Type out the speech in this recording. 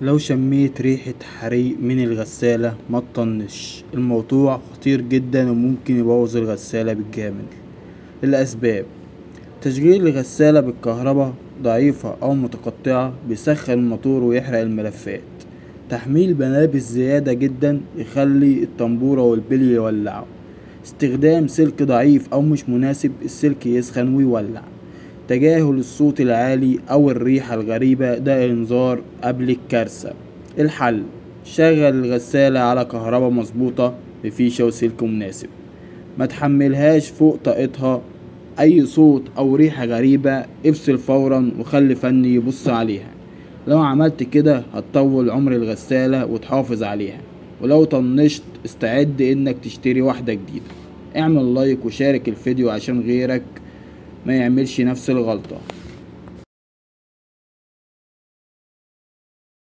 لو شميت ريحة حريق من الغسالة ما تطنش، الموضوع خطير جدا وممكن يبوظ الغسالة بالكامل. الأسباب: تشغيل الغسالة بالكهرباء ضعيفة أو متقطعة بيسخن الموتور ويحرق الملفات. تحميل ملابس زيادة جدا يخلي الطنبورة والبلي يولعوا. استخدام سلك ضعيف أو مش مناسب، السلك يسخن ويولع. تجاهل الصوت العالي أو الريحة الغريبة، ده إنذار قبل الكارثة. الحل: شغل الغسالة على كهرباء مظبوطة بفيشة وسلك مناسب. ما تحملهاش فوق طاقتها. أي صوت أو ريحة غريبة افصل فورا وخلي فني يبص عليها. لو عملت كده هتطول عمر الغسالة وتحافظ عليها. ولو طنشت استعد انك تشتري واحدة جديدة. اعمل لايك وشارك الفيديو عشان غيرك ما يعملش نفس الغلطة.